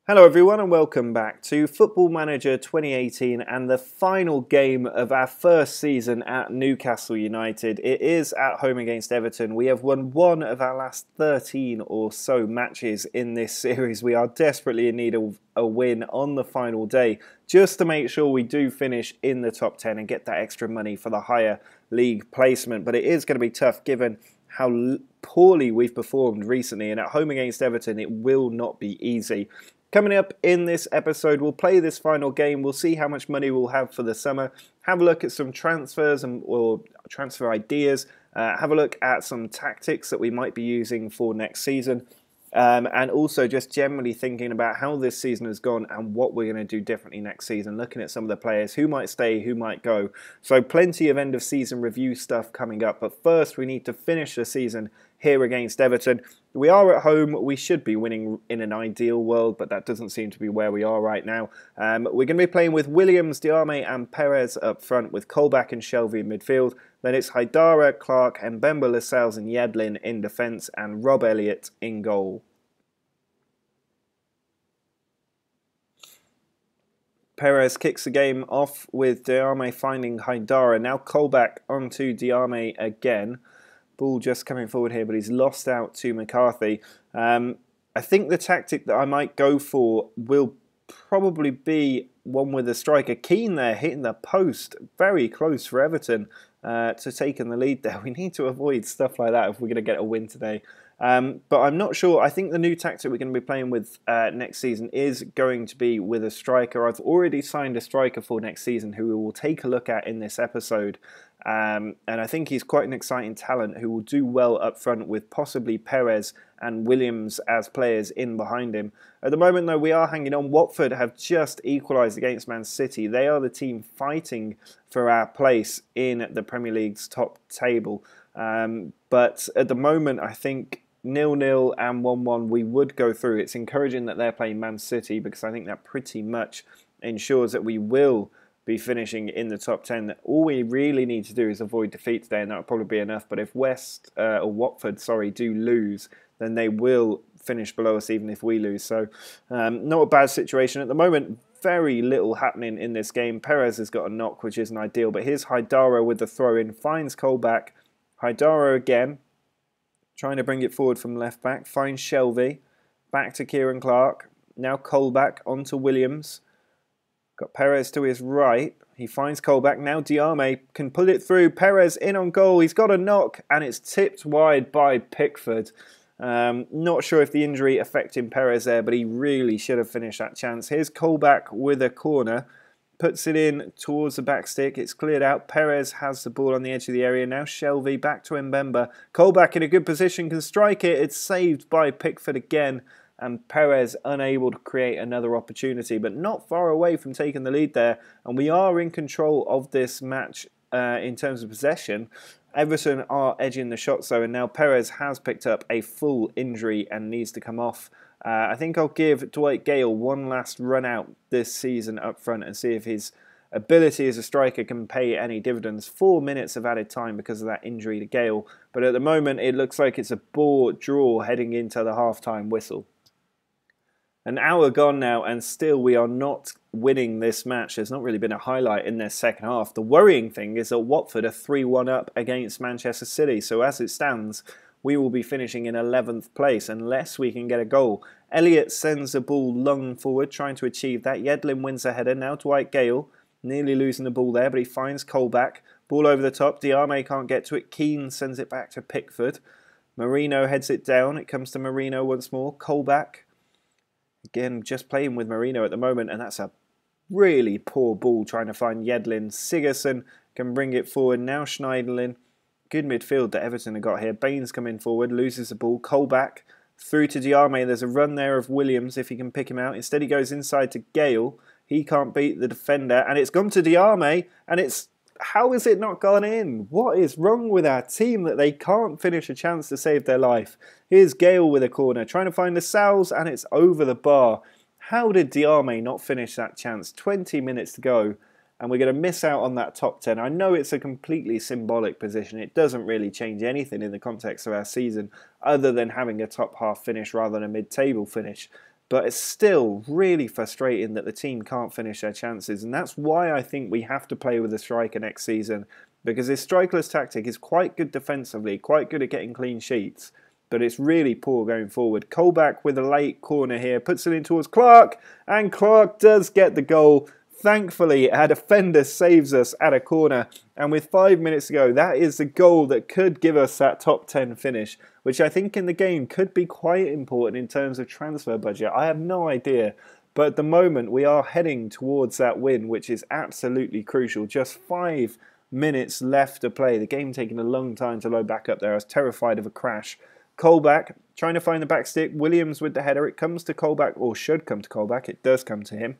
Hello everyone and welcome back to Football Manager 2018 and the final game of our first season at Newcastle United. It is at home against Everton. We have won one of our last 13 or so matches in this series. We are desperately in need of a win on the final day just to make sure we do finish in the top 10 and get that extra money for the higher league placement. But it is going to be tough given how poorly we've performed recently, and at home against Everton it will not be easy. Coming up in this episode, we'll play this final game. We'll see how much money we'll have for the summer. Have a look at some transfers or transfer ideas. Have a look at some tactics that we might be using for next season. And also just generally thinking about how this season has gone and what we're going to do differently next season. Looking at some of the players, who might stay, who might go. So plenty of end of season review stuff coming up. But first we need to finish the season here against Everton. We are at home. We should be winning in an ideal world, but that doesn't seem to be where we are right now. We're going to be playing with Williams, Diame and Perez up front, with Colback and Shelvey in midfield. Then it's Haidara, Clark, Mbemba, Lascelles and Yedlin in defence, and Rob Elliott in goal. Perez kicks the game off with Diame finding Haidara. Now Colback onto Diame again. Ball just coming forward here, but he's lost out to McCarthy. I think the tactic that I might go for will probably be one with a striker. Keane there hitting the post. Very close for Everton to taking the lead there. We need to avoid stuff like that if we're going to get a win today. But I'm not sure. I think the new tactic we're going to be playing with next season is going to be with a striker. I've already signed a striker for next season who we will take a look at in this episode. And I think he's quite an exciting talent who will do well up front with possibly Perez and Williams as players in behind him. At the moment, though, we are hanging on. Watford have just equalised against Man City. They are the team fighting for our place in the Premier League's top table. But at the moment, I think 0-0 and 1-1 we would go through. It's encouraging that they're playing Man City because I think that pretty much ensures that we will be finishing in the top 10. All we really need to do is avoid defeat today, and that would probably be enough. But if Watford do lose, then they will finish below us even if we lose. So not a bad situation at the moment. Very little happening in this game. Perez has got a knock, which isn't ideal. But here's Haidara with the throw in, finds Colback. Haidara again, trying to bring it forward from left back. Finds Shelvey. Back to Kieran Clark. Now Colback onto Williams. Got Perez to his right. He finds Colback. Now Diame can pull it through. Perez in on goal. He's got a knock and it's tipped wide by Pickford. Not sure if the injury affecting Perez there, but he really should have finished that chance. Here's Colback with a corner. Puts it in towards the back stick. It's cleared out. Perez has the ball on the edge of the area. Now Shelvey back to Mbemba. Colback in a good position, can strike it. It's saved by Pickford again. And Perez unable to create another opportunity, but not far away from taking the lead there. And we are in control of this match in terms of possession. Everton are edging the shots though, and now Perez has picked up a full injury and needs to come off. I think I'll give Dwight Gale one last run out this season up front and see if his ability as a striker can pay any dividends. 4 minutes of added time because of that injury to Gale. But at the moment, it looks like it's a ball draw heading into the half-time whistle. An hour gone now, and still we are not winning this match. There's not really been a highlight in their second half. The worrying thing is that Watford are 3-1 up against Manchester City. So as it stands, we will be finishing in 11th place unless we can get a goal. Elliott sends the ball long forward, trying to achieve that. Yedlin wins the header. Now Dwight Gale, nearly losing the ball there, but he finds Colback. Ball over the top. Diame can't get to it. Keane sends it back to Pickford. Marino heads it down. It comes to Marino once more. Colback. Again, just playing with Marino at the moment, and that's a really poor ball trying to find Yedlin. Sigurdsson can bring it forward. Now Schneiderlin. Good midfield that Everton have got here. Baines coming forward, loses the ball. Colback through to Diame. There's a run there of Williams if he can pick him out. Instead he goes inside to Gale. He can't beat the defender, and it's gone to Diame, and it's... How is it not gone in? What is wrong with our team that they can't finish a chance to save their life? Here's Gale with a corner, trying to find Lascelles, and it's over the bar. How did Diame not finish that chance? 20 minutes to go, and we're going to miss out on that top 10. I know it's a completely symbolic position. It doesn't really change anything in the context of our season, other than having a top half finish rather than a mid-table finish. But it's still really frustrating that the team can't finish their chances. And that's why I think we have to play with a striker next season. Because his strikerless tactic is quite good defensively, quite good at getting clean sheets. But it's really poor going forward. Colback with a late corner here, puts it in towards Clark. And Clark does get the goal. Thankfully, our defender saves us at a corner. And with 5 minutes to go, that is the goal that could give us that top 10 finish, which I think in the game could be quite important in terms of transfer budget. I have no idea. But at the moment, we are heading towards that win, which is absolutely crucial. Just 5 minutes left to play. The game taking a long time to load back up there. I was terrified of a crash. Colback trying to find the back stick. Williams with the header. It comes to Colback, or should come to Colback. It does come to him.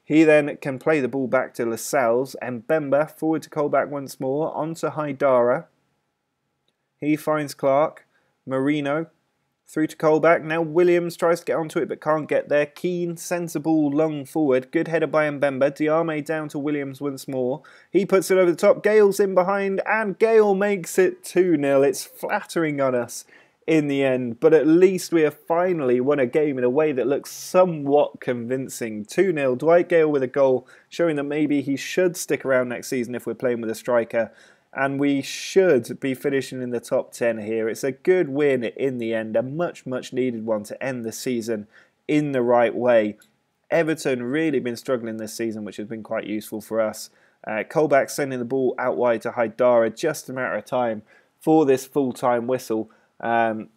He then can play the ball back to Lascelles, and Bemba forward to Colback once more, onto Haidara. He finds Clark, Marino, through to Colback. Now Williams tries to get onto it but can't get there. Keane sends the ball long forward. Good header by Mbemba. Diame down to Williams once more. He puts it over the top. Gale's in behind, and Gale makes it 2-0. It's flattering on us in the end, but at least we have finally won a game in a way that looks somewhat convincing. 2-0, Dwight Gale with a goal, showing that maybe he should stick around next season if we're playing with a striker, and we should be finishing in the top 10 here. It's a good win in the end, a much needed one to end the season in the right way. Everton really been struggling this season, which has been quite useful for us. Colback sending the ball out wide to Haidara, just a matter of time for this full-time whistle. And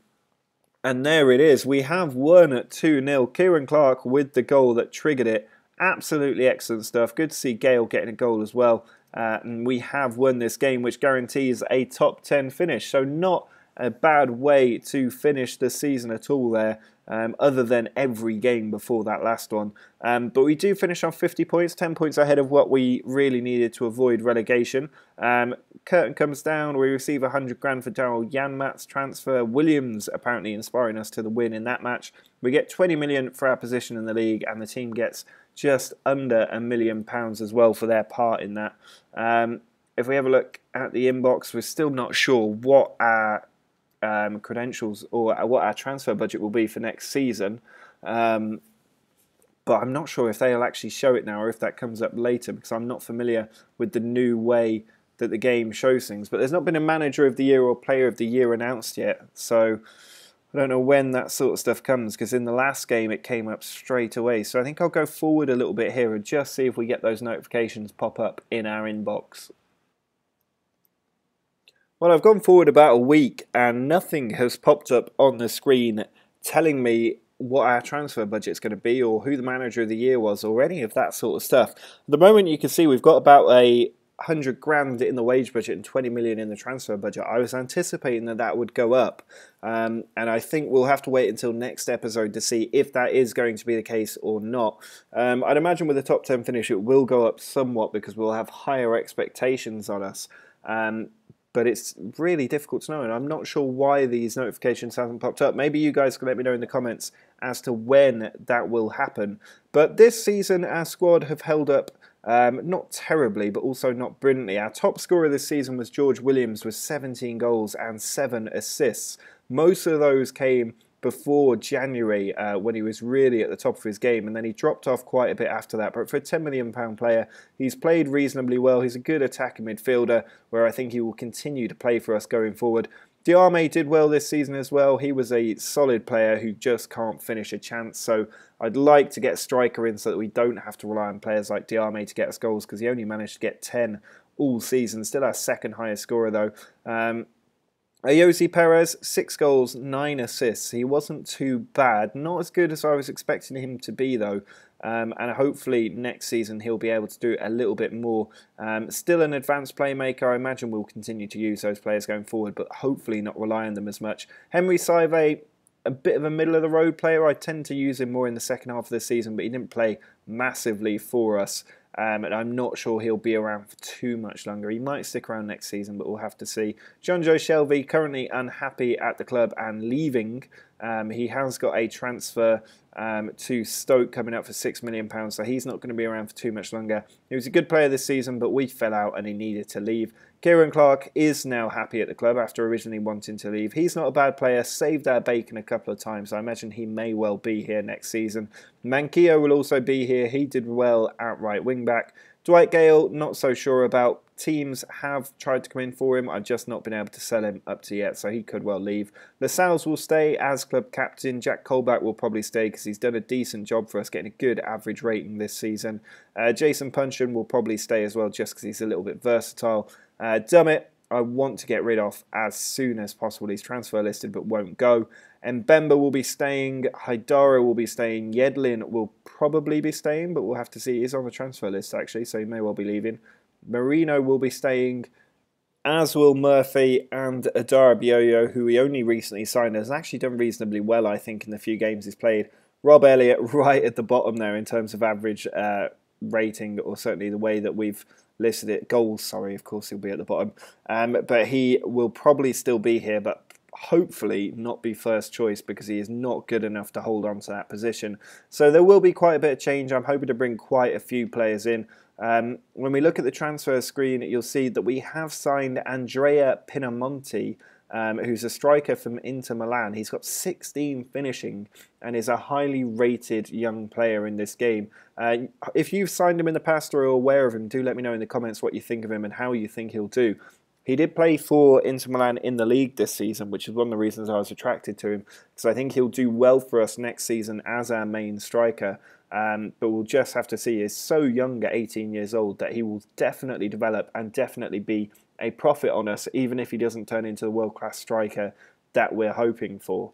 there it is. We have won at 2-0. Kieran Clark with the goal that triggered it. Absolutely excellent stuff. Good to see Gale getting a goal as well. And we have won this game, which guarantees a top 10 finish. So not a bad way to finish the season at all there, other than every game before that last one. But we do finish on 50 points, 10 points ahead of what we really needed to avoid relegation. Curtain comes down, we receive 100 grand for Daryl Janmat's transfer. Williams apparently inspiring us to the win in that match. We get 20 million for our position in the league, and the team gets just under £1 million as well for their part in that. If we have a look at the inbox, we're still not sure what our credentials or what our transfer budget will be for next season, but I'm not sure if they'll actually show it now or if that comes up later, because I'm not familiar with the new way that the game shows things. But there's not been a manager of the year or player of the year announced yet, so I don't know when that sort of stuff comes, because in the last game it came up straight away. So I think I'll go forward a little bit here and just see if we get those notifications pop up in our inbox. Well, I've gone forward about a week and nothing has popped up on the screen telling me what our transfer budget's going to be or who the manager of the year was or any of that sort of stuff. At the moment you can see we've got about 100 grand in the wage budget and 20 million in the transfer budget. I was anticipating that that would go up, and I think we'll have to wait until next episode to see if that is going to be the case or not. I'd imagine with the top 10 finish it will go up somewhat because we'll have higher expectations on us. But it's really difficult to know, and I'm not sure why these notifications haven't popped up. Maybe you guys can let me know in the comments as to when that will happen. But this season, our squad have held up not terribly, but also not brilliantly. Our top scorer this season was George Williams with 17 goals and 7 assists. Most of those came before January when he was really at the top of his game, and then he dropped off quite a bit after that. But for a £10 million player, he's played reasonably well. He's a good attacking midfielder where I think he will continue to play for us going forward. Diame did well this season as well. He was a solid player who just can't finish a chance, so I'd like to get a striker in so that we don't have to rely on players like Diame to get us goals, because he only managed to get 10 all season. Still our second highest scorer though. Ayoze Perez, 6 goals, 9 assists. He wasn't too bad. Not as good as I was expecting him to be, though. And hopefully next season he'll be able to do a little bit more. Still an advanced playmaker. I imagine we'll continue to use those players going forward, but hopefully not rely on them as much. Henry Saive, a bit of a middle-of-the-road player. I tend to use him more in the second half of the season, but he didn't play massively for us. And I'm not sure he'll be around for too much longer. He might stick around next season, but we'll have to see. Jonjo Shelvey, currently unhappy at the club and leaving. He has got a transfer to Stoke coming up for £6 million, so he's not going to be around for too much longer. He was a good player this season, but we fell out and he needed to leave. Kieran Clark is now happy at the club after originally wanting to leave. He's not a bad player, saved our bacon a couple of times. I imagine he may well be here next season. Manquillo will also be here. He did well at right wing back. Dwight Gale, not so sure about. Teams have tried to come in for him. I've just not been able to sell him up to yet, so he could well leave. Lascelles will stay as club captain. Jack Colback will probably stay because he's done a decent job for us, getting a good average rating this season. Jason Puncheon will probably stay as well, just because he's a little bit versatile. Dummett, I want to get rid of as soon as possible. He's transfer listed but won't go. Mbemba will be staying. Haidara will be staying. Yedlin will probably be staying, but we'll have to see. He's on the transfer list actually, so he may well be leaving. Marino will be staying, as will Murphy, and Adara Bioyo, who we only recently signed, has actually done reasonably well, I think, in the few games he's played. Rob Elliott right at the bottom there in terms of average rating, or certainly the way that we've listed it. Goals, sorry, of course he'll be at the bottom. But he will probably still be here, but hopefully not be first choice because he is not good enough to hold on to that position. So there will be quite a bit of change. I'm hoping to bring quite a few players in. When we look at the transfer screen, you'll see that we have signed Andrea Pinamonti, who's a striker from Inter Milan. He's got 16 finishing and is a highly rated young player in this game. If you've signed him in the past or are aware of him, do let me know in the comments what you think of him and how you think he'll do. He did play for Inter Milan in the league this season, which is one of the reasons I was attracted to him, because I think he'll do well for us next season as our main striker. But we'll just have to see. He's so young at 18 years old that he will definitely develop and definitely be a profit on us, even if he doesn't turn into the world-class striker that we're hoping for.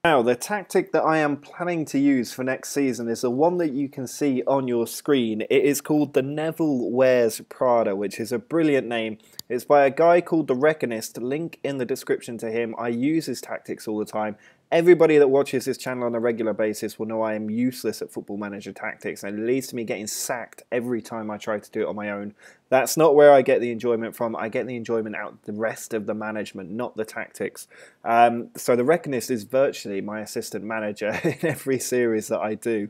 Now, the tactic that I am planning to use for next season is the one that you can see on your screen. It is called the Neville Wears Prada, which is a brilliant name. It's by a guy called The Reckonist. Link in the description to him. I use his tactics all the time. Everybody that watches this channel on a regular basis will know I am useless at Football Manager tactics, and it leads to me getting sacked every time I try to do it on my own. That's not where I get the enjoyment from. I get the enjoyment out of the rest of the management, not the tactics. So The Reckonist is virtually my assistant manager in every series that I do.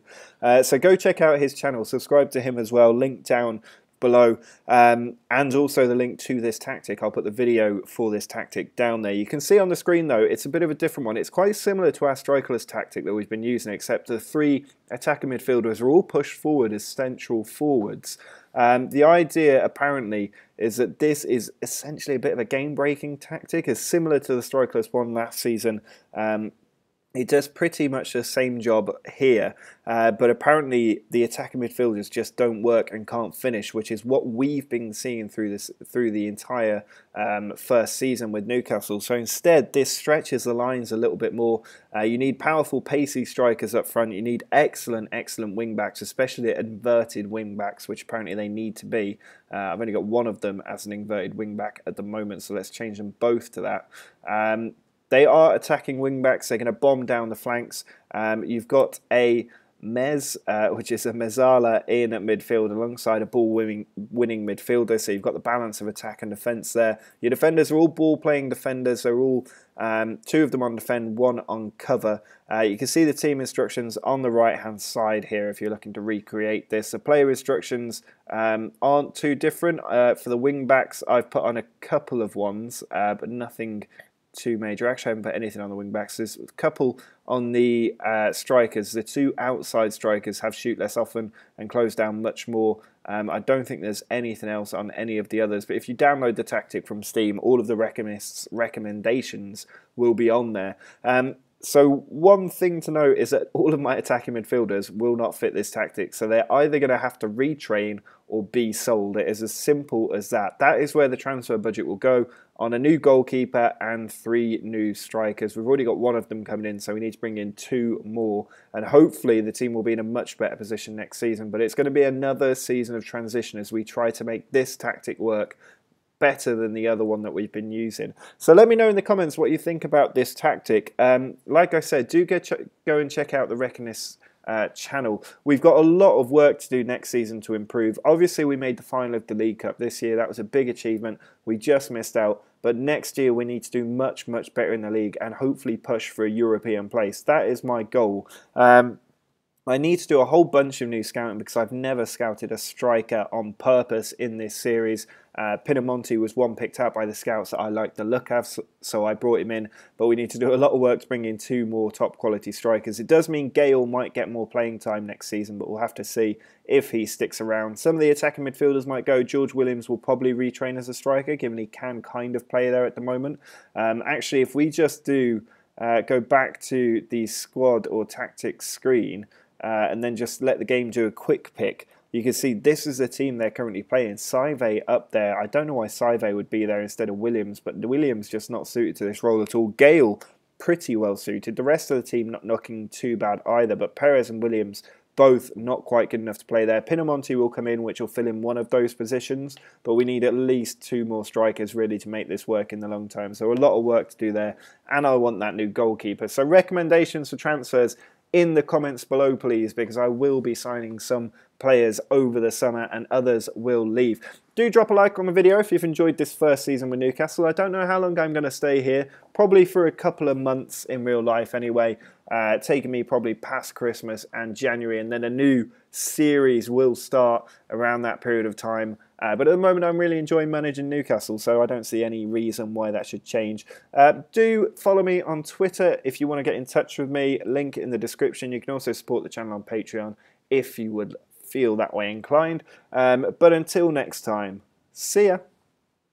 So go check out his channel, subscribe to him as well, link down below, and also the link to this tactic. I'll put the video for this tactic down there. You can see on the screen though, it's a bit of a different one. It's quite similar to our strikerless tactic that we've been using, except the three attacking midfielders are all pushed forward as central forwards. The idea apparently is that this is essentially a bit of a game-breaking tactic. It's similar to the strikerless one last season. It does pretty much the same job here, but apparently the attacking midfielders just don't work and can't finish, which is what we've been seeing through the entire first season with Newcastle. So instead, this stretches the lines a little bit more. You need powerful, pacey strikers up front. You need excellent wing backs, especially inverted wing backs, which apparently they need to be. I've only got one of them as an inverted wing back at the moment, so let's change them both to that. They are attacking wing-backs. They're going to bomb down the flanks. You've got a Mez, which is a Mezzala in at midfield alongside a ball-winning midfielder. So you've got the balance of attack and defence there. Your defenders are all ball-playing defenders. They're all two of them on defend, one on cover. You can see the team instructions on the right-hand side here if you're looking to recreate this. The player instructions aren't too different. For the wing-backs, I've put on a couple of ones, but nothing too major. Actually, I haven't put anything on the wing backs. There's a couple on the strikers. The two outside strikers have shoot less often and close down much more. I don't think there's anything else on any of the others, but if you download the tactic from Steam, all of the Reckonist's recommendations will be on there. So one thing to note is that all of my attacking midfielders will not fit this tactic, so they're either going to have to retrain or be sold. It is as simple as that. That is where the transfer budget will go, on a new goalkeeper and 3 new strikers. We've already got one of them coming in, so we need to bring in 2 more, and hopefully the team will be in a much better position next season. But it's going to be another season of transition as we try to make this tactic work better than the other one that we've been using. So let me know in the comments what you think about this tactic. Like I said, do go and check out the Reckonist channel. We've got a lot of work to do next season to improve. Obviously, we made the final of the League Cup this year. That was a big achievement. We just missed out. but next year we need to do much, much better in the league and hopefully push for a European place. That is my goal. I need to do a whole bunch of new scouting because I've never scouted a striker on purpose in this series. Pinamonti was one picked out by the scouts that I liked the look of, so I brought him in. But we need to do a lot of work to bring in 2 more top quality strikers. It does mean Gale might get more playing time next season, but we'll have to see if he sticks around. Some of the attacking midfielders might go. George Williams will probably retrain as a striker, given he can kind of play there at the moment. Actually, if we just do go back to the squad or tactics screen, and then just let the game do a quick pick, you can see this is the team they're currently playing. Saive up there. I don't know why Saive would be there instead of Williams, but Williams just not suited to this role at all. Gale, pretty well suited. The rest of the team not looking too bad either, but Perez and Williams both not quite good enough to play there. Pinamonti will come in, which will fill in one of those positions, but we need at least 2 more strikers really to make this work in the long term. So a lot of work to do there, and I want that new goalkeeper. So recommendations for transfers in the comments below, please, because I will be signing some players over the summer and others will leave. Do drop a like on the video if you've enjoyed this first season with Newcastle. I don't know how long I'm going to stay here, probably for a couple of months in real life anyway, taking me probably past Christmas and January, and then a new series will start around that period of time. But at the moment I'm really enjoying managing Newcastle, so I don't see any reason why that should change. Do follow me on Twitter if you want to get in touch with me, link in the description. You can also support the channel on Patreon if you would feel that way inclined. But until next time, see ya!